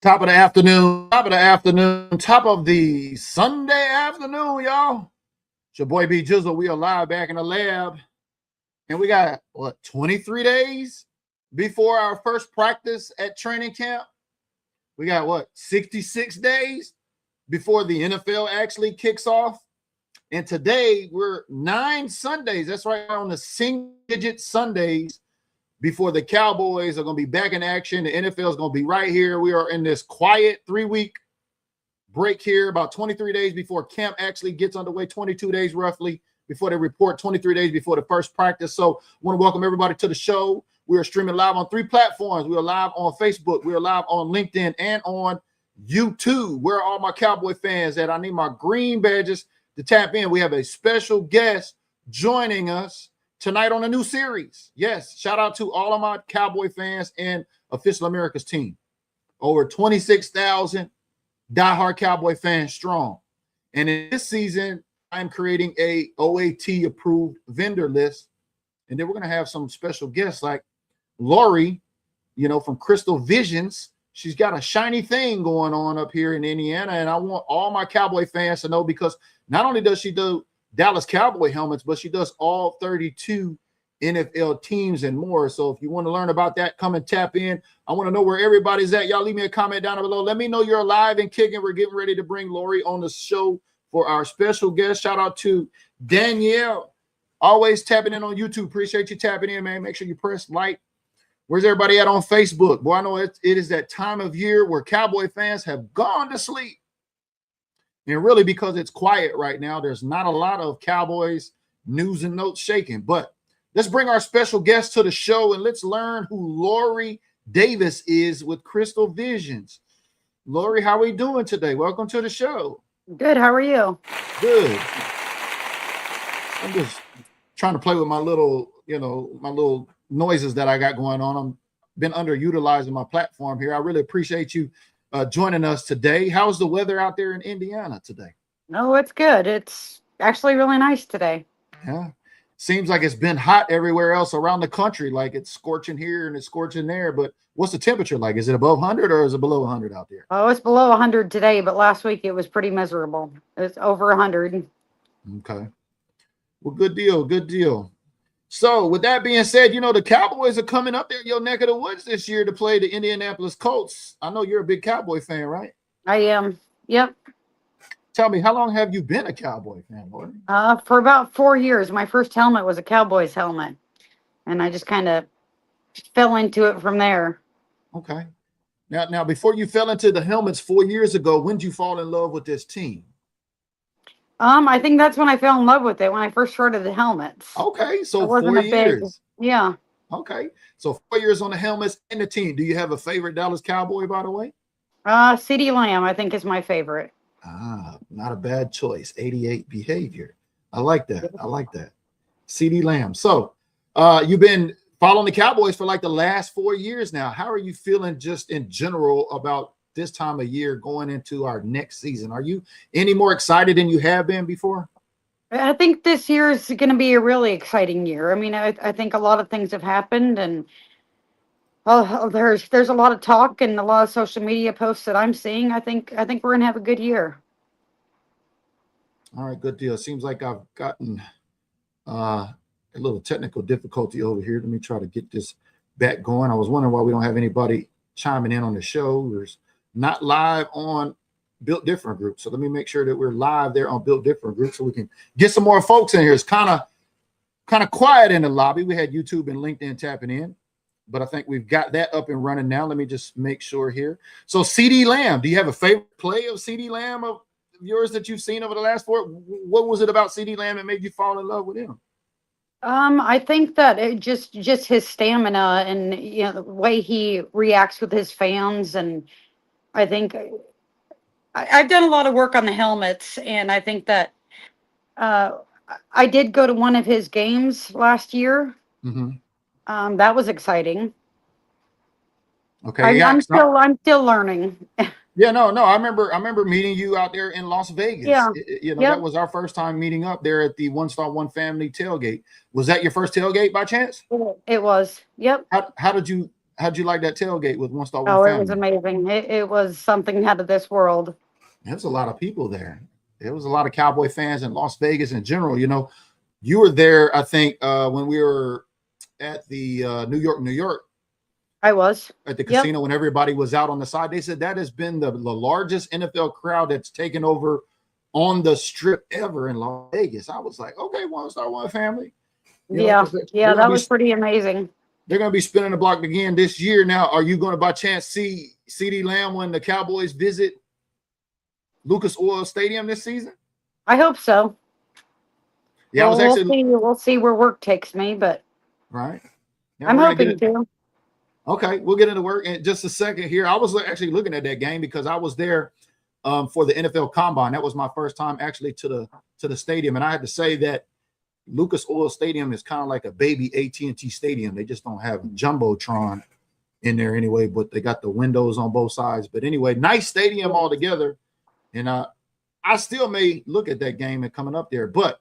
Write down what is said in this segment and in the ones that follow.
Top of the afternoon, top of the Sunday afternoon, y'all. It's your boy B Jizzle. We are live back in the lab. And we got, 23 days before our first practice at training camp? We got, 66 days before the NFL actually kicks off? And today, we're 9 Sundays. That's right, on the single-digit Sundays before the Cowboys are going to be back in action. The NFL is going to be right here. We are in this quiet 3-week break here, about 23 days before camp actually gets underway, 22 days roughly before they report, 23 days before the first practice. So I want to welcome everybody to the show. We are streaming live on 3 platforms. We are live on Facebook. We are live on LinkedIn and on YouTube. Where are all my Cowboy fans at? I need my green badges to tap in. We have a special guest joining us tonight on a new series. Yes, shout out to all of my Cowboy fans and Official America's team. Over 26,000 diehard Cowboy fans strong. And in this season, I'm creating a OAT approved vendor list. And then we're going to have some special guests like Lori, from Crystal Visions. She's got a shiny thing going on up here in Indiana. And I want all my Cowboy fans to know, because not only does she do Dallas Cowboy helmets, but she does all 32 NFL teams and more. So if you want to learn about that, come and tap in. I want to know where everybody's at. Y'all leave me a comment down below. Let me know you're alive and kicking. We're getting ready to bring Lori on the show for our special guest. Shout out to Danielle, always tapping in on YouTube. Appreciate you tapping in, man. Make sure you press like. Where's everybody at on Facebook? Boy, I know it is that time of year where Cowboy fans have gone to sleep. And really, because it's quiet right now, there's not a lot of Cowboys news and notes shaking. But let's bring our special guest to the show, and let's learn who Lori Davis is with Crystal Visions. Lori, how are we doing today? Welcome to the show. Good. How are you? Good. I'm just trying to play with my little, my little noises that I got going on. I've been underutilizing my platform here. I really appreciate you joining us today. How's the weather out there in Indiana today? No, it's good. It's actually really nice today. Yeah. Seems like it's been hot everywhere else around the country. Like it's scorching here and it's scorching there. But what's the temperature like? Is it above 100 or is it below 100 out there? Oh, it's below 100 today, but last week it was pretty miserable. It's over 100. Okay. Well, good deal. Good deal. So with that being said, the Cowboys are coming up there in your neck of the woods this year to play the Indianapolis Colts. I know you're a big Cowboy fan, right? I am. Yep. Tell me, how long have you been a Cowboy fan, Lori? For about 4 years. My first helmet was a Cowboys helmet, and I just kind of fell into it from there. Okay. Now, before you fell into the helmets 4 years ago, when did you fall in love with this team? I think that's when I fell in love with it, when I first started the helmets. Okay, so 4 years. Yeah. Okay, so 4 years on the helmets and the team. Do you have a favorite Dallas Cowboy, by the way? CeeDee Lamb, I think, is my favorite. Not a bad choice. 88 behavior. I like that. CeeDee Lamb. So you've been following the Cowboys for like the last 4 years now. How are you feeling just in general about this time of year going into our next season? Are you any more excited than you have been before? I think this year is going to be a really exciting year. I mean, I think a lot of things have happened, and there's a lot of talk and a lot of social media posts that I'm seeing. I think we're going to have a good year. All right, good deal. Seems like I've gotten a little technical difficulty over here. Let me try to get this back going. I was wondering why we don't have anybody chiming in on the show. We're not live on Built Different Group. So let me make sure that we're live there on Built Different Group so we can get some more folks in here. It's kind of quiet in the lobby. We had YouTube and LinkedIn tapping in, but I think we've got that up and running now. Let me just make sure here. So CeeDee Lamb, do you have a favorite play of CeeDee Lamb of yours that you've seen over the last 4? What was it about CeeDee Lamb that made you fall in love with him? I think that it just his stamina and the way he reacts with his fans, and I think I've done a lot of work on the helmets, and I think that I did go to one of his games last year. Mm-hmm. That was exciting. Okay, I'm still learning. Yeah, no. I remember meeting you out there in Las Vegas. Yeah. That was our first time meeting up there at the One Star One Family tailgate. Was that your first tailgate by chance? It was. Yep. How did you how'd you like that tailgate with One Star One Oh, it was Family? amazing. It was something out of this world. There was a lot of people there. There was a lot of Cowboy fans in Las Vegas in general. You know, you were there, I think, when we were at the New York, I was. at the Yep. casino when everybody was out on the side. They said that has been the largest NFL crowd that's taken over on the strip ever in Las Vegas. I was like, okay, One Star One Family. You know, Yeah. Yeah, that be, was pretty amazing. they're going to be spinning the block again this year. Now, are you going to by chance see CeeDee Lamb when the Cowboys visit Lucas Oil Stadium this season? I hope so. Yeah, well, I was actually we'll see where work takes me, but right. Yeah, I'm we're gonna hoping get it. to. Okay, we'll get into work in just a second here. I was actually looking at that game because I was there for the NFL Combine. That was my first time actually to the stadium, and I had to say that Lucas Oil Stadium is kind of like a baby AT&T Stadium. They just don't have jumbotron in there anyway, but they got the windows on both sides. But anyway, nice stadium altogether, and I still may look at that game and coming up there. But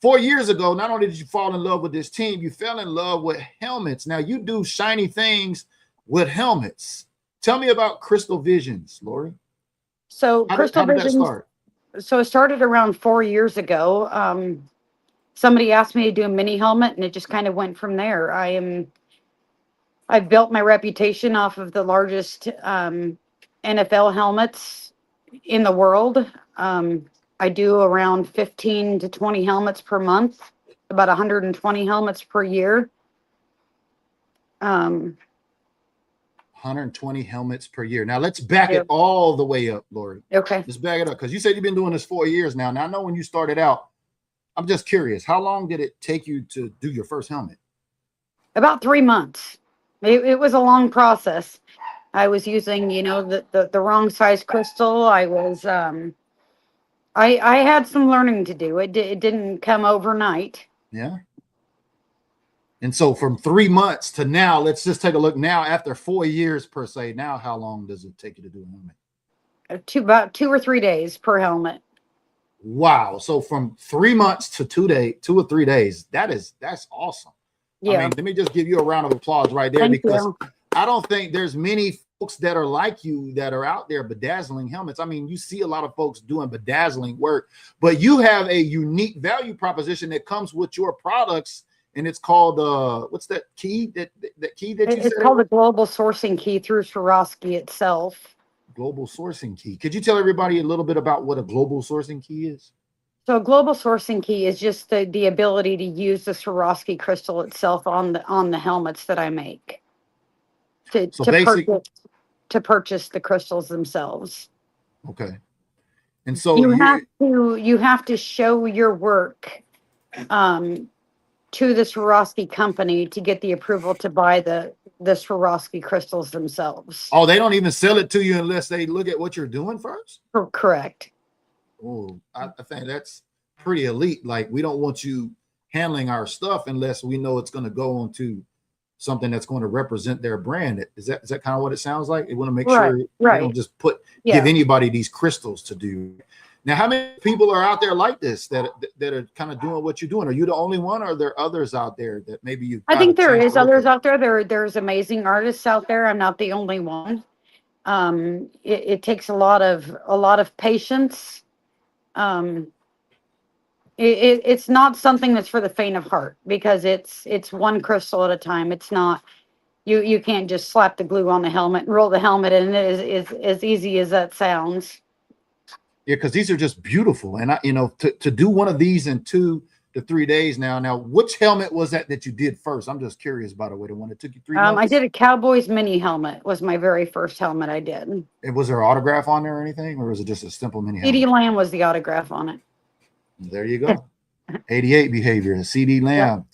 4 years ago, not only did you fall in love with this team, you fell in love with helmets. Now you do shiny things with helmets. Tell me about Crystal Visions, Lori. So How did that start? So it started around 4 years ago. Somebody asked me to do a mini helmet, and it just kind of went from there. I've built my reputation off of the largest NFL helmets in the world. I do around 15 to 20 helmets per month, about 120 helmets per year. 120 helmets per year. Now let's back Yeah. it all the way up, Lori. Okay. Let's back it up because you said you've been doing this 4 years now. Now I know when you started out, I'm just curious, how long did it take you to do your first helmet? About 3 months. It was a long process. I was using, the wrong size crystal. I had some learning to do. It didn't come overnight. Yeah. And so from 3 months to now, let's just take a look now after 4 years per se. Now, how long does it take you to do a helmet? About 2 or 3 days per helmet. Wow. So from 3 months to 2 or 3 days, that's awesome. Yeah. I mean, let me just give you a round of applause right there. Thank because you. I don't think there's many folks that are like you that are out there bedazzling helmets. I mean, you see a lot of folks doing bedazzling work, but you have a unique value proposition that comes with your products, and it's called what's that key that key that you It's said? called the global sourcing key through Swarovski itself. Global sourcing key. Could you tell everybody a little bit about what a global sourcing key is? So global sourcing key is just the ability to use the Swarovski crystal itself on the helmets that I make to So basic. purchase the crystals themselves. Okay. And so You have to show your work to the Swarovski company to get the approval to buy the Swarovski crystals themselves. Oh, they don't even sell it to you unless they look at what you're doing first? Correct. Oh, I think that's pretty elite. Like, we don't want you handling our stuff unless we know it's going to go on to something that's going to represent their brand. Is that kind of what it sounds like? They want to make sure they don't just give anybody these crystals to do. Now, how many people are out there like this that are kind of doing what you're doing? Are you the only one, or are there others out there that maybe you? I think there is others out there. There's amazing artists out there. I'm not the only one. It takes a lot of patience. It's not something that's for the faint of heart, because it's one crystal at a time. It's not, you can't just slap the glue on the helmet and roll the helmet, and it is as easy as that sounds. Yeah, because these are just beautiful. And to do one of these in 2 to 3 days now, which helmet was that you did first? I'm just curious, by the way, the one that took you 3 months. I did a Cowboys mini helmet, was my very first helmet I did. And was there an autograph on there or anything, or was it just a simple mini helmet? CeeDee Lamb was the autograph on it. There you go. 88 behavior, CeeDee Lamb. Yep.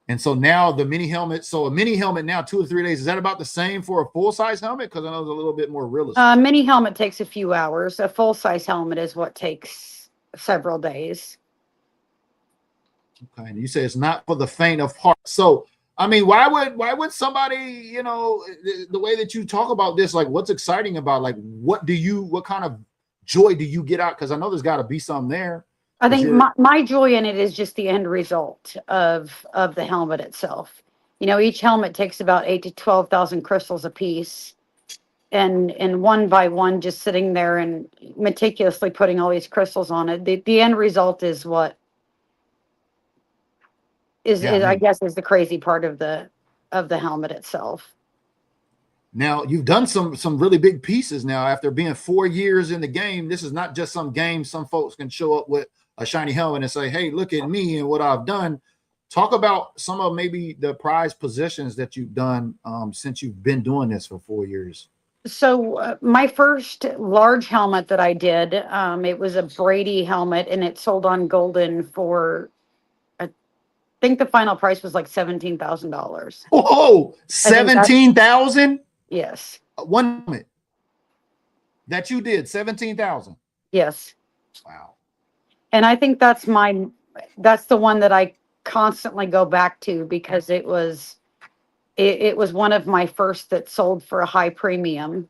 And so now the mini helmet, so a mini helmet now 2 or 3 days, is that about the same for a full-size helmet? Because I know it's a little bit more realistic. Mini helmet takes a few hours. A full-size helmet is what takes several days. Okay, and you say it's not for the faint of heart. So, I mean, why would somebody, the way that you talk about this, like, what's exciting about, like, what kind of joy do you get out? Because I know there's got to be some there. I think my joy in it is just the end result of the helmet itself. Each helmet takes about 8 to 12,000 crystals a piece. And one by one, just sitting there and meticulously putting all these crystals on it. The end result is what Yeah, I I mean, guess is the crazy part of the helmet itself. now you've done some really big pieces now after being 4 years in the game. This is not just some game. Some folks can show up with a shiny helmet and say, hey, look at me and what I've done. Talk about some of maybe the prize positions that you've done since you've been doing this for 4 years. So my first large helmet that I did, it was a Brady helmet, and it sold on Golden for, I think the final price was like $17,000. Whoa, I think that's 17,000? yes, One helmet that you did, 17,000. yes, Wow. and I think that's the one that I constantly go back to because it was one of my first that sold for a high premium.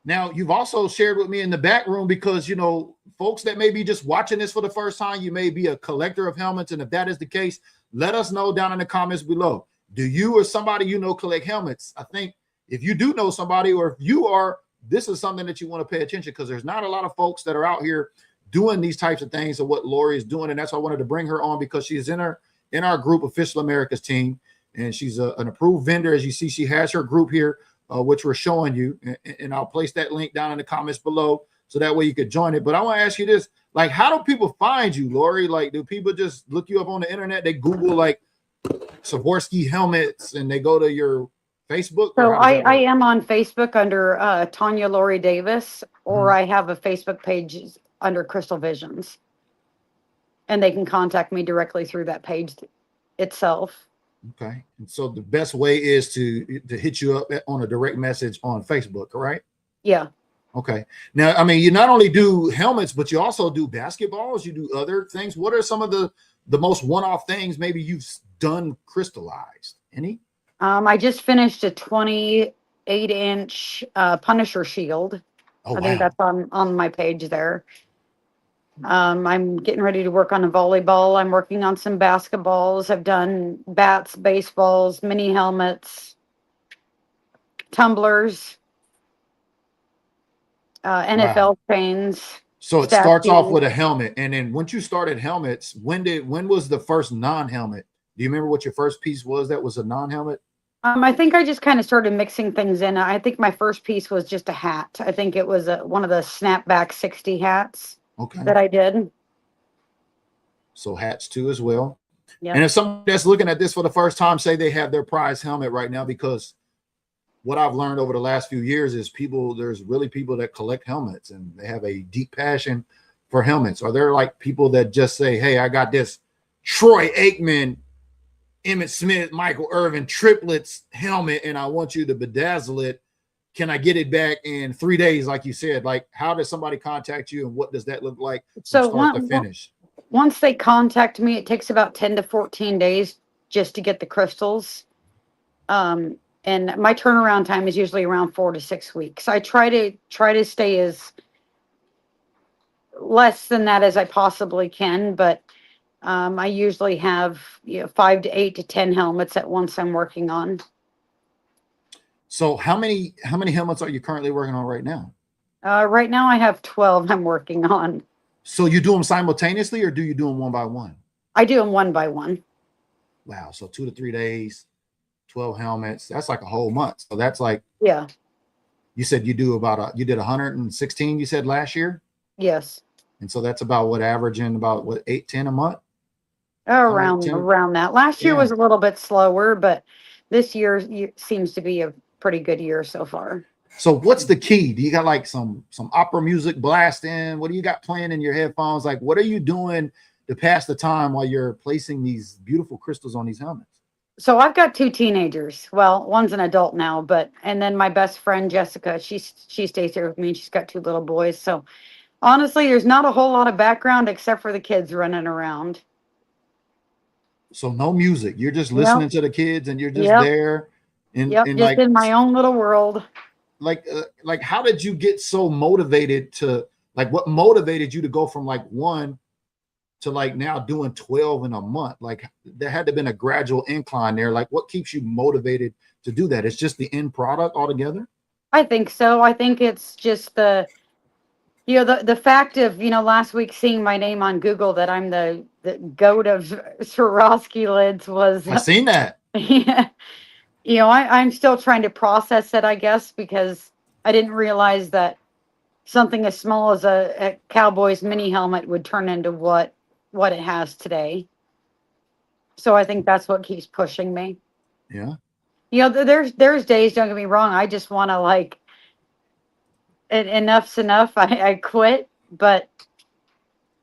Now, you've also shared with me in the back room because, folks that may be just watching this for the first time, you may be a collector of helmets. And if that is the case, let us know down in the comments below. Do you or somebody collect helmets? I think if you do know somebody, or if you are, this is something that you want to pay attention, because there's not a lot of folks that are out here doing these types of things of what Lori is doing. And that's why I wanted to bring her on, because she's in our group, Official America's team. And she's an approved vendor. As you see, she has her group here, which we're showing you, and I'll place that link down in the comments below, so that way you could join it. But I want to ask you this, like, how do people find you, Lori? Like, do people just look you up on the internet? They Google like Swarovski helmets and they go to your Facebook? So Or how does that I work? am on Facebook under Tanya Lori Davis, or Mhm. I have a Facebook page under Crystal Visions, and they can contact me directly through that page itself. Okay. And so the best way is to hit you up on a direct message on Facebook, right? Yeah. Okay. Now, I mean, you not only do helmets, but you also do basketballs. You do other things. What are some of the most one-off things maybe you've done crystallized? Any? I just finished a 28-inch Punisher shield. Oh, I think wow. that's on my page there. I'm getting ready to work on a volleyball. I'm working on some basketballs. I've done bats, baseballs, mini helmets, tumblers, Wow. NFL chains, So it starts off statues. with a helmet. And then once you started helmets, when was the first non-helmet? Do you remember what your first piece was that was a non-helmet? I think I just kind of started mixing things in. I think my first piece was just a hat. I think it was one of the snapback 60 hats Okay. that I did. So hats too as well. Yeah. And if somebody that's looking at this for the first time, say they have their prize helmet right now, because what I've learned over the last few years is there's really people that collect helmets and they have a deep passion for helmets. Are there like people that just say, hey, I got this Troy Aikman, Emmitt Smith, Michael Irvin triplets helmet, and I want you to bedazzle it. Can I get it back in 3 days? Like you said, like, how does somebody contact you and what does that look like from So start to finish? once they contact me, it takes about 10 to 14 days just to get the crystals. And my turnaround time is usually around 4 to 6 weeks. I try to stay as less than that as I possibly can, but I usually have 5 to 8 to 10 helmets at once I'm working on. So how many helmets are you currently working on right now? Right now I have 12 I'm working on. So you do them simultaneously, or do you do them one by one? I do them one by one. Wow. So 2 to 3 days, 12 helmets. That's like a whole month. So that's like, Yeah. you said you did 116, you said last year? Yes. And so that's about what, averaging about what, 8, 10 a month? Around that. Last year was a little bit slower, but this year seems to be a pretty good year so far. So what's the key? Do you got like some opera music blasting? What do you got playing in your headphones? Like, what are you doing to pass the time while you're placing these beautiful crystals on these helmets? So I've got 2 teenagers. Well, one's an adult now, and then my best friend Jessica, she stays here with me, and she's got 2 little boys. So honestly, there's not a whole lot of background except for the kids running around. So no music. You're just listening to the kids, and you're just there. And just like, in my own little world. Like how did you get so motivated to, like, what motivated you to go from like 1 to like now doing 12 in a month? Like there had to have been a gradual incline there. Like what keeps you motivated to do that? It's just the end product altogether? I think so. I think it's just the fact of, last week seeing my name on Google that I'm the goat of Swarovski lids was, I seen that. yeah, I'm still trying to process it, I guess, because I didn't realize that something as small as a Cowboys mini helmet would turn into what it has today. So I think that's what keeps pushing me. Yeah. There's days, don't get me wrong, I just want to like, enough's enough. I quit, but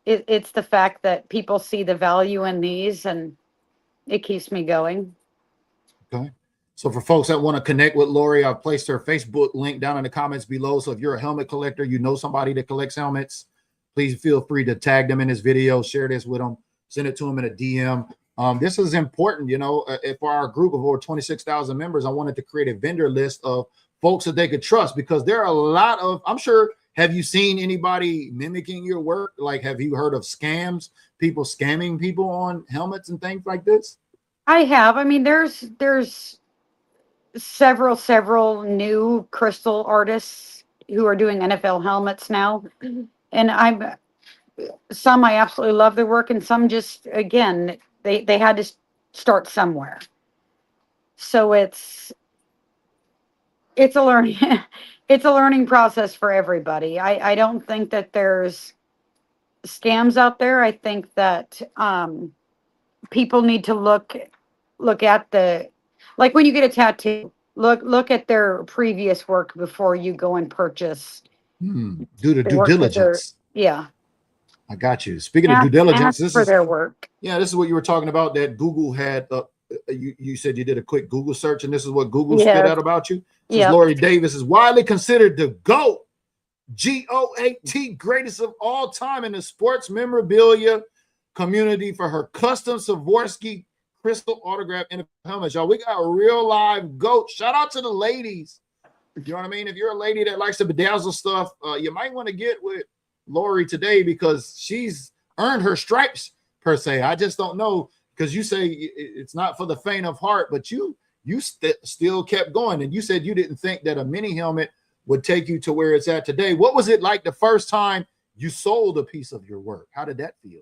it's the fact that people see the value in these, and it keeps me going. Okay. So for folks that want to connect with Lori, I've placed her Facebook link down in the comments below. So if you're a helmet collector, you know somebody that collects helmets, please feel free to tag them in this video, share this with them, send it to them in a DM. This is important, for our group of over 26,000 members. I wanted to create a vendor list of folks that they could trust, because there are a lot of, I'm sure, have you seen anybody mimicking your work? Like, have you heard of scams, people scamming people on helmets and things like this? I have. I mean, there's several new crystal artists who are doing NFL helmets now, and some I absolutely love their work, and some just, again, they had to start somewhere. So it's a learning it's a learning process for everybody. I don't think that there's scams out there. I think that people need to look at like when you get a tattoo, look at their previous work before you go and purchase Do the the due work that they're, diligence. yeah. I got you. Speaking of due diligence, Ask for their work. Yeah, this is what you were talking about, that Google had. You said you did a quick Google search, and this is what Google spit out about you. It says Yep. Lori Davis is widely considered the GOAT, GOAT, greatest of all time in the sports memorabilia community for her custom Swarovski crystal autograph NFL helmets. Y'all, we got a real live GOAT. Shout out to the ladies. You know what I mean? If you're a lady that likes to bedazzle stuff, you might want to get with Lori today, because she's earned her stripes, per se. I just don't know, because you say it's not for the faint of heart, but you still kept going, and you said you didn't think that a mini helmet would take you to where it's at today. What was it like the first time you sold a piece of your work? How did that feel?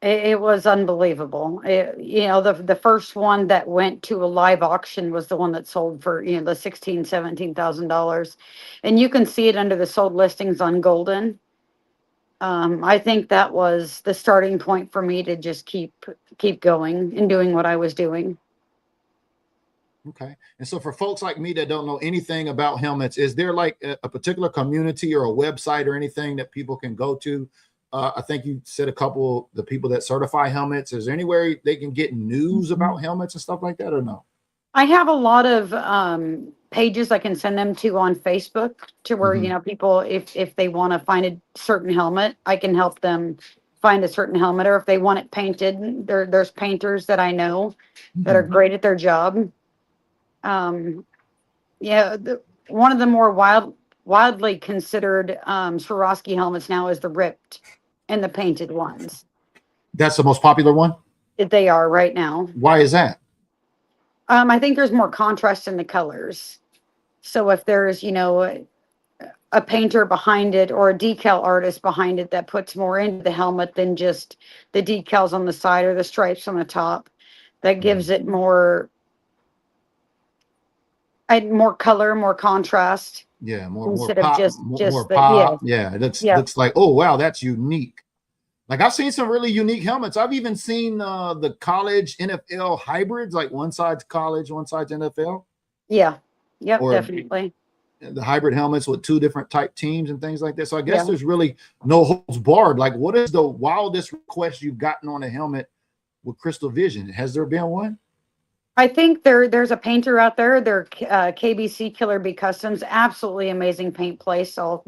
It was unbelievable. The first one that went to a live auction was the one that sold for, the $17,000. And you can see it under the sold listings on Golden. I think that was the starting point for me to just keep going and doing what I was doing. Okay. And so for folks like me that don't know anything about helmets, is there like a particular community or a website or anything that people can go to? I think you said a couple, the people that certify helmets. Is there anywhere they can get news about helmets and stuff like that, or no? I have a lot of pages I can send them to on Facebook, to where, people, if they want to find a certain helmet, I can help them find a certain helmet. Or if they want it painted, there's painters that I know that are great at their job. Yeah, one of the more wildly considered Swarovski helmets now is the ripped and the painted ones. That's the most popular one? They are right now. Why is that? I think there's more contrast in the colors. So if there's, a painter behind it or a decal artist behind it that puts more into the helmet than just the decals on the side or the stripes on the top, that gives it more color, more contrast. Yeah, more Instead pop, of just more the, pop. Yeah, it yeah. looks like, oh wow, that's unique. Like I've seen some really unique helmets. I've even seen the college NFL hybrids, like one side's college, one side's NFL. Yeah. Yep, Or definitely. the hybrid helmets with two different type teams and things like that. So I guess there's really no holds barred. Like, what is the wildest request you've gotten on a helmet with Crystal Vision? Has there been one? I think there's a painter out there. They're KBC Killer Bee Customs. Absolutely amazing paint place. I'll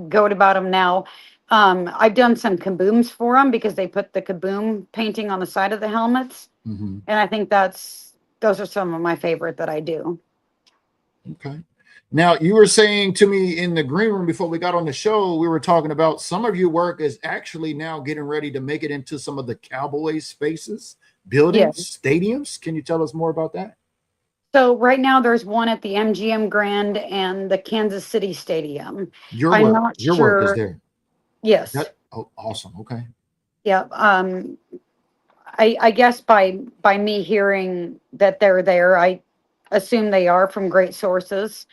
go about them now. I've done some kabooms for them because they put the kaboom painting on the side of the helmets. And I think those are some of my favorite that I do. Okay. Now, you were saying to me in the green room before we got on the show, we were talking about some of your work is actually now getting ready to make it into some of the Cowboys spaces, Yeah. buildings, stadiums. Can you tell us more about that? So right now there's one at the MGM Grand and the Kansas City Stadium. I'm not Your work is sure. there. Yes. That oh, awesome. Okay. Yeah. I guess by me hearing that they're there, I assume they are from great sources.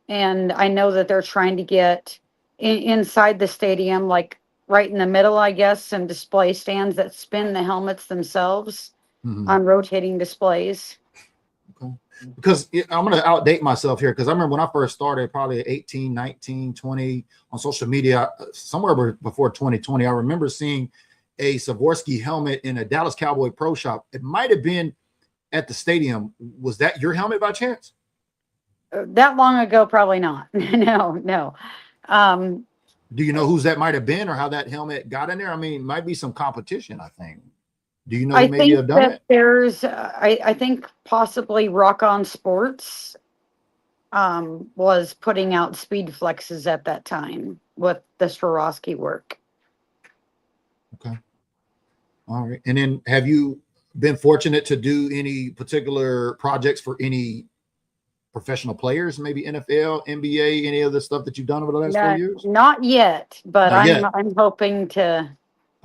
And I know that they're trying to get inside the stadium, like right in the middle, I guess, some display stands that spin the helmets themselves Mhm. on rotating displays. Okay. Because I'm going to outdate myself here because I remember when I first started, probably 18, 19, 20 on social media, somewhere before 2020, I remember seeing a Swarovski helmet in a Dallas Cowboy Pro Shop. It might have been at the stadium. Was that your helmet by chance? That long ago, probably not. No, no. Um, Do you know whose that might have been or how that helmet got in there? I mean, it might be some competition, I think. Do you know I who maybe think have done that it? there's, I think possibly Rock On Sports was putting out speed flexes at that time with the Swarovski work. Okay. All right. And then have you been fortunate to do any particular projects for any professional players, maybe NFL, NBA, any of the stuff that you've done over the last 4 years? Not yet, but Not yet. I'm hoping to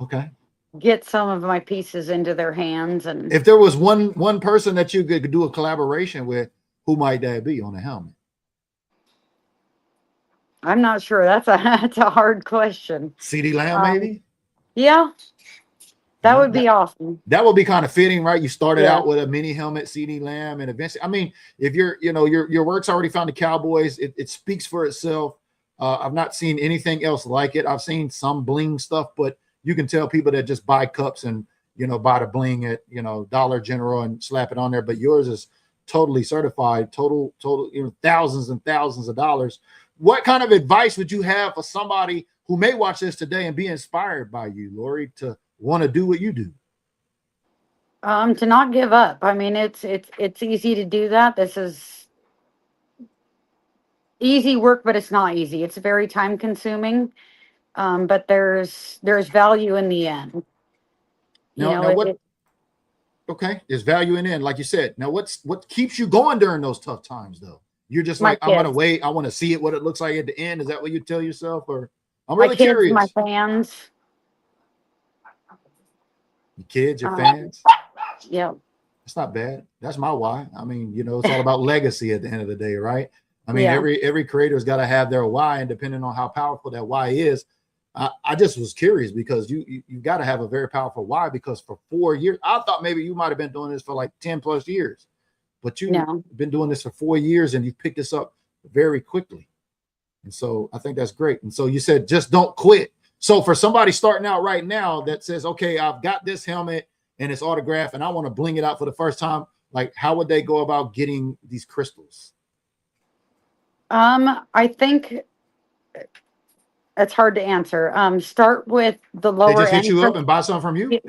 Okay. get some of my pieces into their hands. And If there was one person that you could do a collaboration with, who might that be on the helmet? I'm not sure. That's a hard question. CeeDee Lamb, Um, maybe? yeah, that Yeah, would be awesome. that would be kind of fitting, right? You started Yeah. out with a mini helmet, CeeDee Lamb, and eventually, I mean, if your work's already found the Cowboys, it speaks for itself. I've not seen anything else like it. I've seen some bling stuff, but you can tell people that just buy cups and buy the bling at Dollar General and slap it on there. But yours is totally certified, total, thousands and thousands of dollars. What kind of advice would you have for somebody who may watch this today and be inspired by you, Lori, to want to do what you do? To not give up. I mean, it's easy to do that. This is easy work, but it's not easy. It's very time consuming. But there's value in the end. You Now, know, now what? Okay, there's value in it, like you said. Now, what keeps you going during those tough times, though? You're just my like, I'm gonna kids, wait. I want to see it, what it looks like at the end. Is that what you tell yourself, or I'm my really kids, my curious? fans. Your kids, your Um, fans. yeah, It's not bad. That's my why. I mean, it's all about legacy at the end of the day, right? I mean, yeah. every creator's got to have their why, and depending on how powerful that why is, I just was curious because you got to have a very powerful why. Because for 4 years, I thought maybe you might have been doing this for like 10 plus years, but you've No. been doing this for 4 years and you picked this up very quickly. And so I think that's great. And so you said just don't quit. So for somebody starting out right now that says, okay, I've got this helmet and it's autographed and I want to bling it out for the first time, like how would they go about getting these crystals? I think it's hard to answer. Start with the They lower just hit end. you up and buy some from you?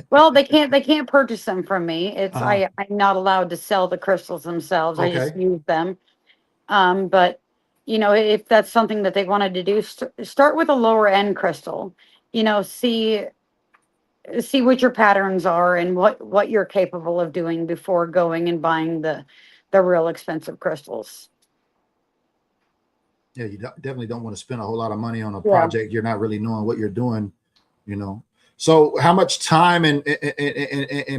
Well, they can't purchase them from me. Uh-huh. I'm not allowed to sell the crystals themselves. I just Okay. use them. But if that's something that they wanted to do, start with a lower end crystal. See what your patterns are and what you're capable of doing before going and buying the real expensive crystals. Yeah, you definitely don't want to spend a whole lot of money on a Yeah. project you're not really knowing what you're doing, you know. So how much time and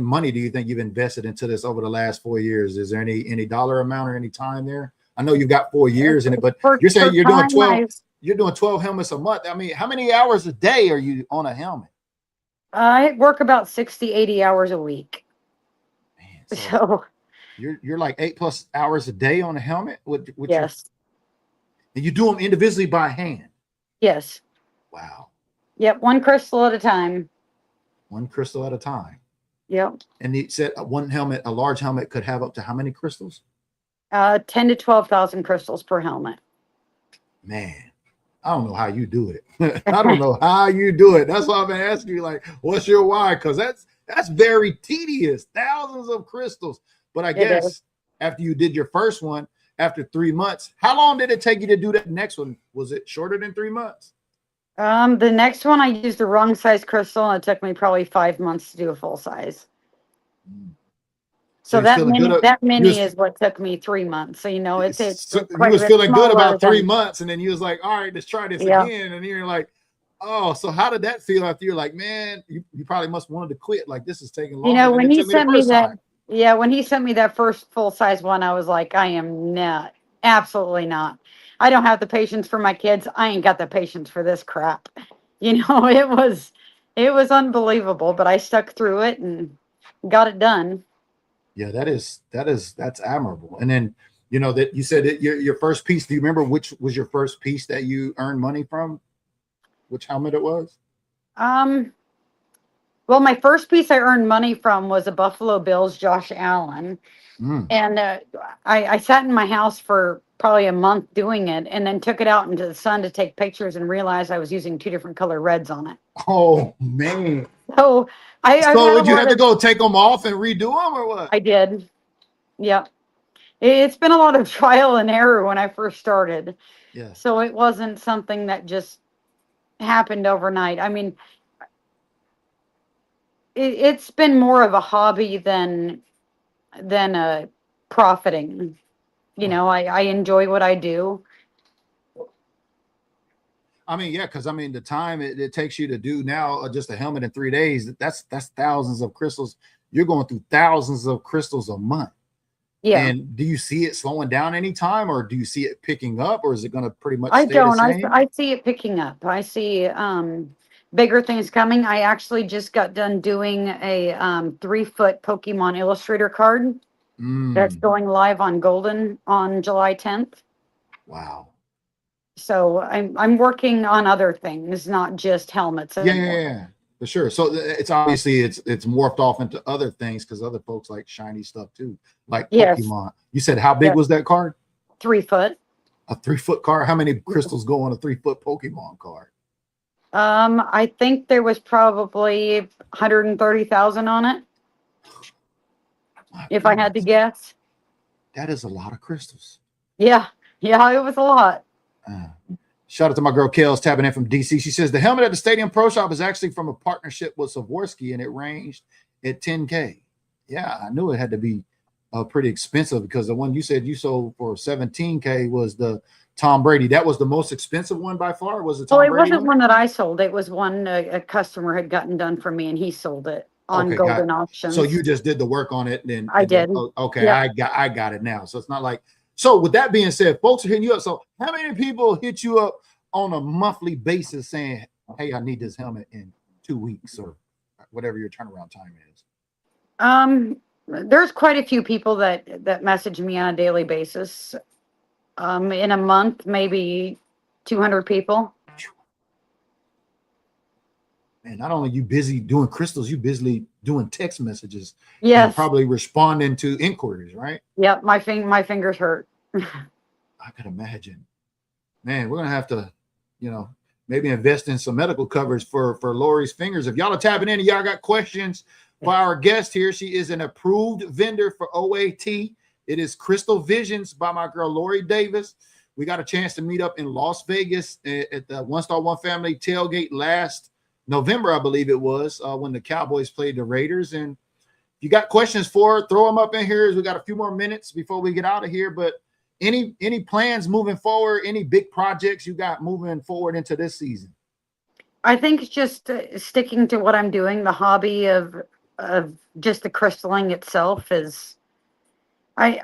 money do you think you've invested into this over the last 4 years? Is there any dollar amount or any time there? I know you've got 4 years in it, but For you're saying you're doing time, 12, you're doing 12 helmets a month. I mean, how many hours a day are you on a helmet? I work about 60, 80 hours a week. Man, so So you're like 8+ hours a day on a helmet with your, yes, and you do them individually by hand. yes, Wow. yep. One crystal at a time. One crystal at a time. Yep. And he said one helmet, a large helmet could have up to how many crystals? 10 to 12,000 crystals per helmet. Man, I don't know how you do it. I don't know how you do it. That's why I've been asking you, like, what's your why? Because that's very tedious. Thousands of crystals. But I It is. guess after you did your first one, after 3 months. How long did it take you to do that next one? Was it shorter than 3 months? The next one I used the wrong size crystal, and it took me probably 5 months to do a full size. So So you're feeling good. that You mini was, is what took me 3 months. So, you know, it's so you quite a was bit feeling good smaller about 3 than, months, and then you was like, all right, let's try this yeah. again. And you're like, oh, so how did that feel after you're like, man, you probably must wanted to quit. Like, this is taking longer You know, than when it he took me the sent me first that, time. yeah, when he sent me that first full size one, I was like, I am not, absolutely not. I don't have the patience for my kids. I ain't got the patience for this crap. You know, it was unbelievable, but I stuck through it and got it done. Yeah, that's admirable. And then, you know, that you said that your first piece, do you remember which was your first piece that you earned money from? Which helmet it was? Um, well, my first piece I earned money from was a Buffalo Bills Josh Allen. Mm. And I sat in my house for probably a month doing it, and then took it out into the sun to take pictures and realized I was using two different color reds on it. Oh man. So I've So had a would you lot have to of, go take them off and redo them or what? I did. Yep. It's been a lot of trial and error when I first started. Yeah. So it wasn't something that just happened overnight. I mean, it's been more of a hobby than a profiting. You Right. know, I enjoy what I do. I mean, yeah, because I mean, the time it takes you to do now just a helmet in 3 days, that's thousands of crystals. You're going through thousands of crystals a month. Yeah. And do you see it slowing down anytime, or do you see it picking up, or is it going to pretty much I stay the don't. same? I see it picking up. I see bigger things coming. I actually just got done doing a 3 foot Pokemon Illustrator card that's Mm, going live on Golden on July 10th. wow. So I'm working on other things, not just helmets Yeah, yeah, anymore. yeah, for sure. So it's obviously it's morphed off into other things because other folks like shiny stuff too, like Yes. Pokemon. You said how big Yes. was that card? 3 foot. A 3 foot card. How many crystals go on a 3 foot Pokemon card? I think there was probably 130,000 on it, My if I had to goodness, guess. that is a lot of crystals. Yeah. Yeah, it was a lot. Uh, Shout out to my girl Kels tapping in from DC. She says the helmet at the Stadium Pro Shop is actually from a partnership with Swarovski, and it ranged at 10K. Yeah, I knew it had to be pretty expensive because the one you said you sold for 17K was the Tom Brady. That was the most expensive one by far. Was the Well, Tom it Brady wasn't one? one that I sold. It was one a customer had gotten done for me, and he sold it on Okay, got. Golden So Auctions. you just did the work on it, I and then did. oh, okay, Yep. I got it now. So it's not like. So with that being said, folks are hitting you up. So how many people hit you up on a monthly basis saying, "Hey, I need this helmet in 2 weeks," or whatever your turnaround time is? There's quite a few people that message me on a daily basis. In a month, maybe 200 people. Man, not only you busy doing crystals, you busy doing text messages and Yes. probably responding to inquiries, right? Yep. My fingers hurt. I could imagine. Man, we're gonna have to, you know, maybe invest in some medical coverage for Lori's fingers. If y'all are tapping in and y'all got questions for our guest here, she is an approved vendor for OAT. It is Crystal Visions by my girl Lori Davis. We got a chance to meet up in Las Vegas at the One Star One Family tailgate last November, I believe it was, when the Cowboys played the Raiders. And if you got questions for her, throw them up in here. We got a few more minutes before we get out of here, but any plans moving forward? Any big projects you got moving forward into this season? I think it's just sticking to what I'm doing. The hobby of just the crystalling itself is. I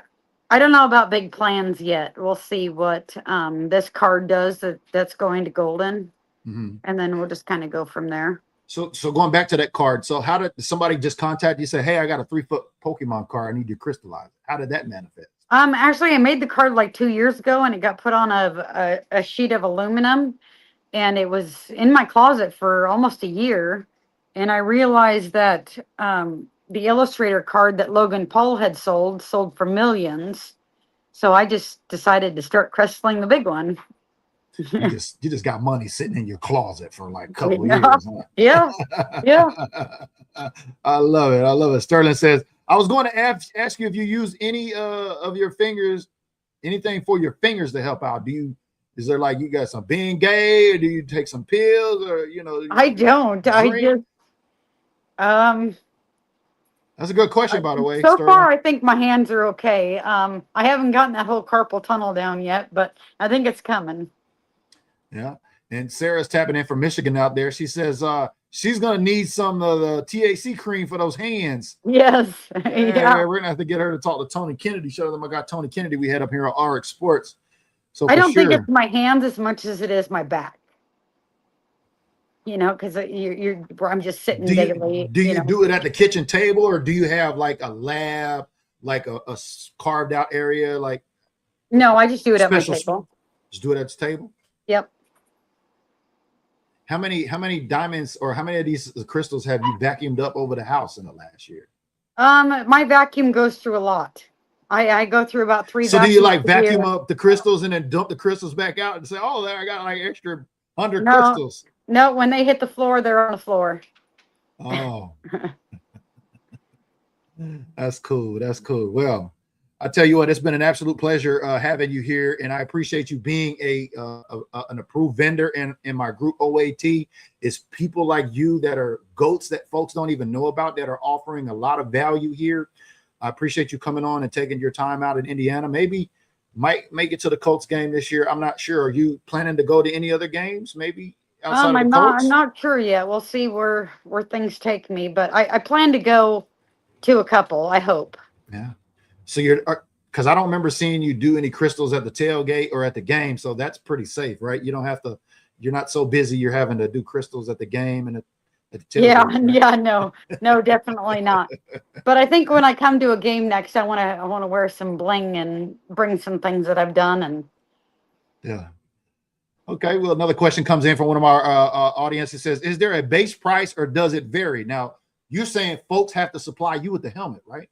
I don't know about big plans yet. We'll see what this card does that's going to Golden, Mm-hmm. and then we'll just kind of go from there. So going back to that card. So how did somebody just contact you, say, "Hey, I got a 3 foot Pokemon card. I need you to crystallize." How did that manifest? Actually, I made the card like 2 years ago, and it got put on a sheet of aluminum, and it was in my closet for almost a year. And I realized that the Illustrator card that Logan Paul had sold for millions. So I just decided to start crystalling the big one. You just got money sitting in your closet for like a couple of Yeah, years, yeah, yeah. huh? I love it. I love it. Sterling says, I was going to ask you if you use any of your fingers anything for your fingers to help out? Is there like you got some Bengay, or do you take some pills, or I don't. drink? Um, That's a good question, by the way, so Sterling. far, I think my hands are okay. I haven't gotten that whole carpal tunnel down yet, but I think it's coming. Yeah. And Sarah's tapping in from Michigan out there. She says she's gonna need some of the THC cream for those hands. Yes. Yeah. We're gonna have to get her to talk to Tony Kennedy. Show them I got Tony Kennedy. We had up here on RX Sports. So I for don't sure, think it's my hands as much as it is my back. Because I'm just sitting daily. Do you do it at the kitchen table, or do you have like a lab, like a carved out area, like? No, I just do it at my table. Just do it at the table. Yep. How many diamonds or how many of these crystals have you vacuumed up over the house in the last year? My vacuum goes through a lot. I go through about 3. So do you like vacuum up the crystals and then dump the crystals back out and say, oh, there I got like extra 100 crystals? No, when they hit the floor, they're on the floor. Oh, that's cool. That's cool. Well, I tell you what, it's been an absolute pleasure having you here, and I appreciate you being an approved vendor in my group OAT. It's people like you that are GOATs that folks don't even know about that are offering a lot of value here. I appreciate you coming on and taking your time out in Indiana. Maybe might make it to the Colts game this year. I'm not sure. Are you planning to go to any other games? Maybe outside of the Colts? I'm not sure yet. We'll see where things take me, but I plan to go to a couple. I hope. Yeah. So because I don't remember seeing you do any crystals at the tailgate or at the game. So that's pretty safe, right? You don't have to, you're not so busy you're having to do crystals at the game and at the tailgate. Yeah, right? Yeah, no, definitely not. But I think when I come to a game next, I want to wear some bling and bring some things that I've done. And yeah. Okay. Well, another question comes in from one of our audience. It says, is there a base price or does it vary? Now, you're saying folks have to supply you with the helmet, right?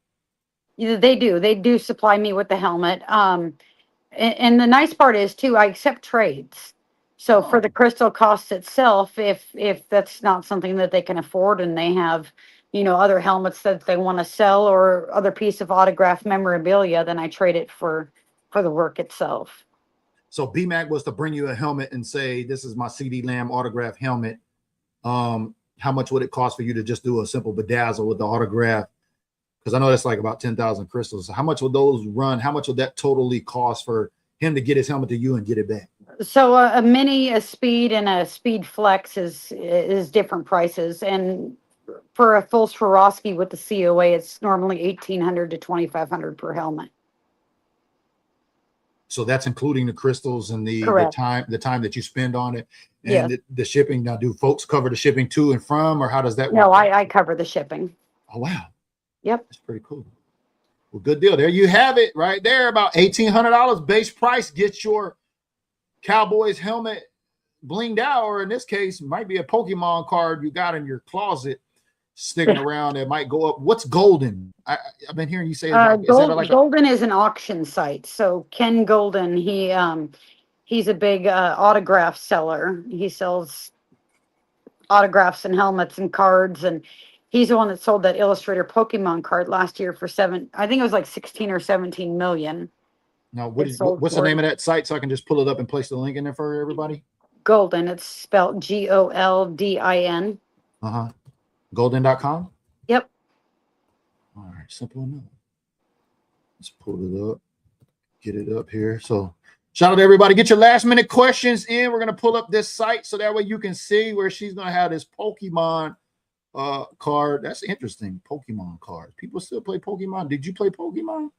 They do supply me with the helmet. And the nice part is too, I accept trades. So for the crystal cost itself, if that's not something that they can afford and they have, other helmets that they want to sell or other piece of autographed memorabilia, then I trade it for the work itself. So BMAC was to bring you a helmet and say, this is my CD Lamb autograph helmet. How much would it cost for you to just do a simple bedazzle with the autograph? Because I know that's like about 10,000 crystals. How much would those run? How much would that totally cost for him to get his helmet to you and get it back? So a mini, a speed, and a speed flex is different prices. And for a full Swarovski with the COA, it's normally $1,800 to $2,500 per helmet. So that's including the crystals and the time that you spend on it and the shipping. Now, do folks cover the shipping to and from, or how does that work? No, I cover the shipping. Oh, wow. Yep. That's pretty cool. Well, good deal. There you have it right there. About $1,800 base price. Get your Cowboys helmet blinged out, or in this case, might be a Pokemon card you got in your closet sticking around that might go up. What's Golden? I've been hearing you say Golden is an auction site. So Ken Golden, he's a big autograph seller. He sells autographs and helmets and cards, and he's the one that sold that Illustrator Pokemon card last year for I think it was like 16 or 17 million. Now, what's the name of that site so I can just pull it up and place the link in there for everybody? Golden. It's spelled Goldin. Golden.com? Yep. All right, simple enough. Let's pull it up, get it up here. So shout out to everybody. Get your last minute questions in. We're going to pull up this site so that way you can see where she's going to have this Pokemon card. That's interesting. Pokemon cards. People still play Pokemon. Did you play Pokemon?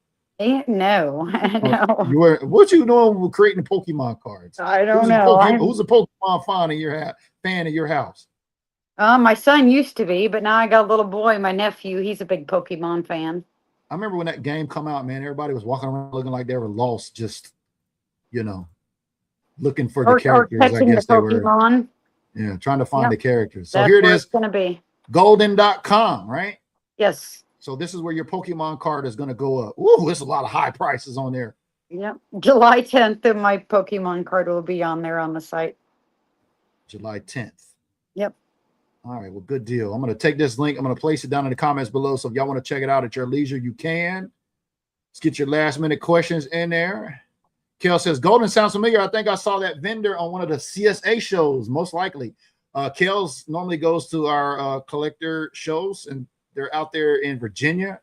No. No. What you doing with creating Pokemon cards? I don't know. Who's a Pokemon fan in your house? My son used to be, but now I got a little boy, my nephew. He's a big Pokemon fan. I remember when that game come out, man, everybody was walking around looking like they were lost, just, looking for the characters. I guess they were. Yeah, trying to find the characters. So here it is. It's going to be. Golden.com, right? Yes. So this is where your Pokemon card is going to go up. Ooh, there's a lot of high prices on there. Yep. July 10th, my Pokemon card will be on there on the site. July 10th. Yep. All right, well, good deal. I'm going to take this link. I'm going to place it down in the comments below. So if y'all want to check it out at your leisure, you can. Let's get your last minute questions in there. Kel says, Golden sounds familiar. I think I saw that vendor on one of the CSA shows, most likely. Kel's normally goes to our collector shows, and they're out there in Virginia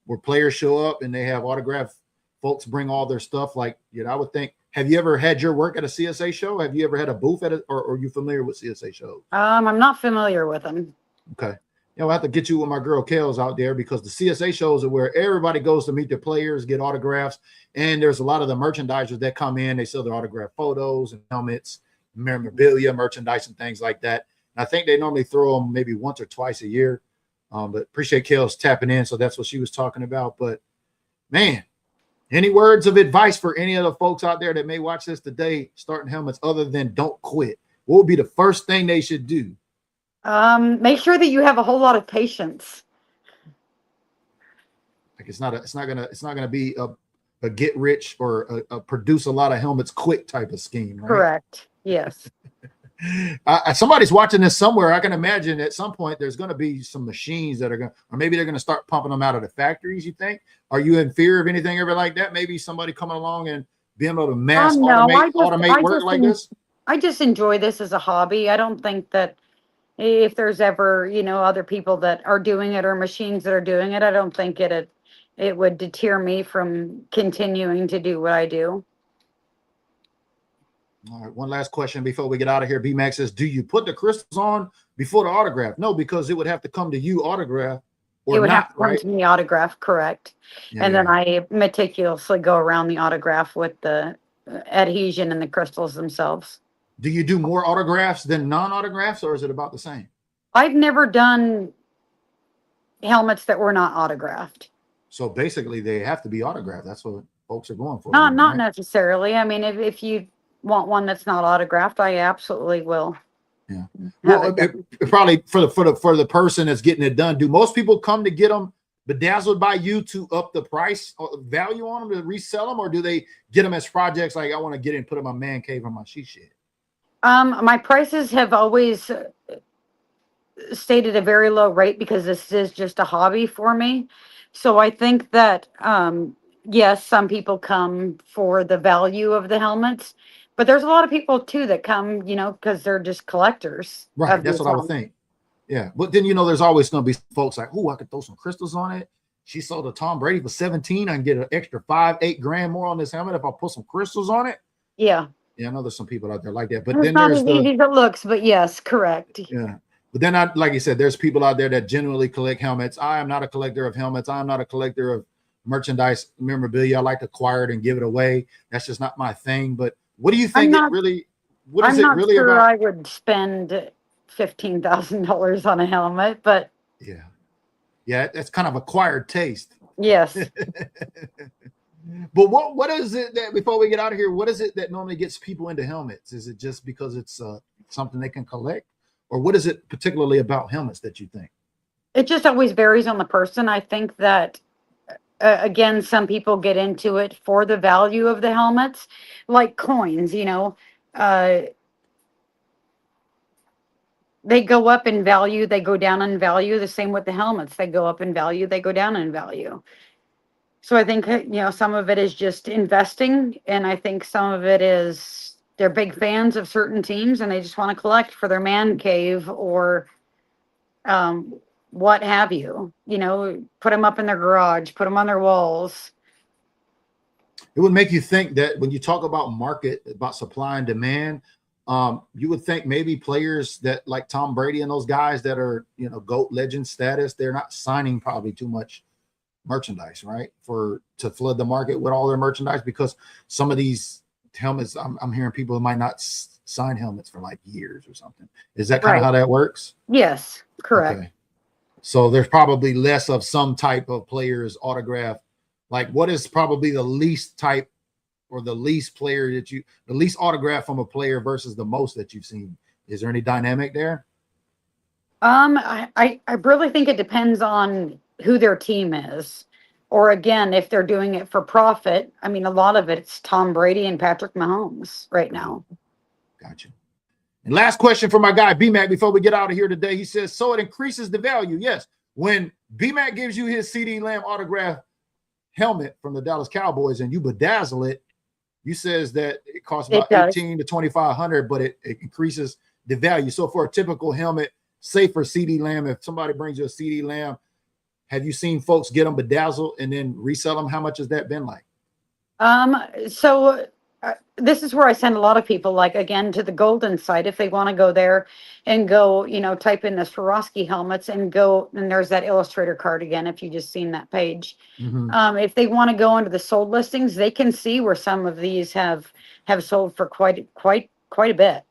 where players show up and they have autograph folks bring all their stuff. Like, I would think, have you ever had your work at a CSA show? Have you ever had a booth at it, or are you familiar with CSA shows? I'm not familiar with them. Okay. We'll have to get you with my girl Kels out there, because the CSA shows are where everybody goes to meet their players, get autographs, and there's a lot of the merchandisers that come in. They sell their autograph photos and helmets, memorabilia, merchandise, and things like that. And I think they normally throw them maybe once or twice a year. But appreciate Kels tapping in. So that's what she was talking about. But man, any words of advice for any of the folks out there that may watch this today, starting helmets, other than don't quit? What would be the first thing they should do? Make sure that you have a whole lot of patience. Like it's not gonna be a get rich or a produce a lot of helmets quick type of scheme, right? Correct. Yes. Somebody's watching this somewhere. I can imagine at some point there's going to be some machines that are going, or maybe they're going to start pumping them out of the factories. You think? Are you in fear of anything ever like that? Maybe somebody coming along and being able to mass automate work like this? I just enjoy this as a hobby. I don't think that if there's ever, other people that are doing it or machines that are doing it, I don't think it would deter me from continuing to do what I do. All right, one last question before we get out of here. B-Mac says, do you put the crystals on before the autograph? No, because it would have to come to you autograph, or it would not, have to come right? to me autograph, correct. And then I meticulously go around the autograph with the adhesion and the crystals themselves. Do you do more autographs than non-autographs, or is it about the same? I've never done helmets that were not autographed. So basically they have to be autographed. That's what folks are going for. Not necessarily. I mean, if you want one that's not autographed, I absolutely will. Yeah. Well, probably for the person that's getting it done. Do most people come to get them bedazzled by you to up the price or value on them to resell them, or do they get them as projects like, I want to get it and put in my man cave or my she shed? My prices have always stayed at a very low rate because this is just a hobby for me. So I think that yes, some people come for the value of the helmets, but there's a lot of people too that come, because they're just collectors. Right. That's what I would think. Yeah. But then, there's always going to be folks like, oh, I could throw some crystals on it. She sold a Tom Brady for 17. I can get an extra $5-8 grand more on this helmet if I put some crystals on it. Yeah. Yeah. I know there's some people out there like that, but it's then not there's as easy as it looks, but yes, correct. Yeah. But then like you said, there's people out there that genuinely collect helmets. I am not a collector of helmets. I'm not a collector of merchandise memorabilia. I like to acquire it and give it away. That's just not my thing. But what do you think what is it really about? I would spend $15,000 on a helmet, but yeah, that's kind of acquired taste. Yes. But what is it that, before we get out of here, what is it that normally gets people into helmets? Is it just because it's something they can collect, or what is it particularly about helmets that you think? It just always varies on the person. I think that again, some people get into it for the value of the helmets, like coins, they go up in value, they go down in value. The same with the helmets. They go up in value, they go down in value. So I think, some of it is just investing, and I think some of it is they're big fans of certain teams and they just want to collect for their man cave or what have you, put them up in their garage, put them on their walls. It would make you think that when you talk about market, about supply and demand, you would think maybe players that like Tom Brady and those guys that are, GOAT legend status, they're not signing probably too much merchandise, right? To flood the market with all their merchandise, because some of these helmets, I'm hearing people might not sign helmets for like years or something. Is that kind of how that works? Yes, correct. Okay. So there's probably less of some type of player's autograph. Like, what is probably the least type or the least player the least autograph from a player versus the most that you've seen? Is there any dynamic there? I really think it depends on who their team is. Or again, if they're doing it for profit. I mean, a lot of it's Tom Brady and Patrick Mahomes right now. Gotcha. And last question for my guy, B-Mac, before we get out of here today. He says, so it increases the value. Yes. When B-Mac gives you his CeeDee Lamb autograph helmet from the Dallas Cowboys and you bedazzle it, You says that it costs It about does. 18 to 2,500, but it increases the value. So for a typical helmet, say for CD Lamb, if somebody brings you a CD Lamb, have you seen folks get them bedazzled and then resell them? How much has that been like? So this is where I send a lot of people, like, again, to the Golden site, if they want to go there and go, type in the Swarovski helmets and go, and there's that Illustrator card again, if you just seen that page. If they want to go into the sold listings, they can see where some of these have sold for quite a bit.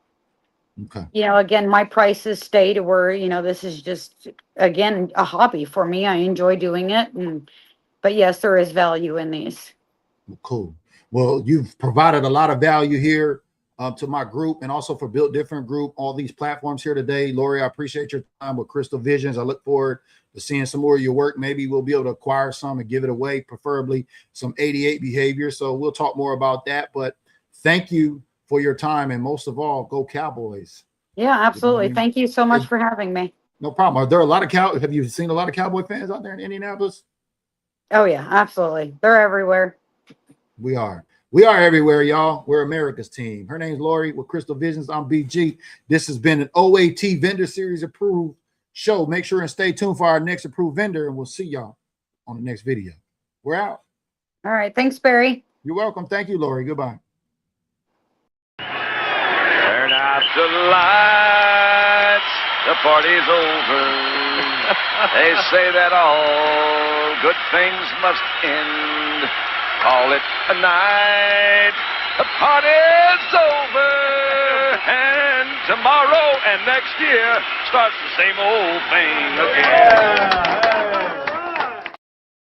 Okay. Again, my prices stay to where, this is just, again, a hobby for me. I enjoy doing it. But yes, there is value in these. Cool. Well, you've provided a lot of value here to my group and also for Built Different Group, all these platforms here today. Lori, I appreciate your time with Crystal Visions. I look forward to seeing some more of your work. Maybe we'll be able to acquire some and give it away, preferably some 88 behavior. So we'll talk more about that. But thank you for your time. And most of all, go Cowboys. Yeah, absolutely. I mean? Thank you so much for having me. No problem. Are there a lot of have you seen a lot of Cowboy fans out there in Indianapolis? Oh yeah, absolutely. They're everywhere. We are everywhere, y'all. We're America's team. Her name's Lori with Crystal Visions. I'm BG. This has been an OAT vendor series approved show. Make sure and stay tuned for our next approved vendor, and we'll see y'all on the next video. We're out. All right. Thanks, Barry. You're welcome. Thank you, Lori. Goodbye. Turn out the lights. The party's over. They say that all good things must end. Call it a night. The party's over. And tomorrow and next year starts the same old thing again.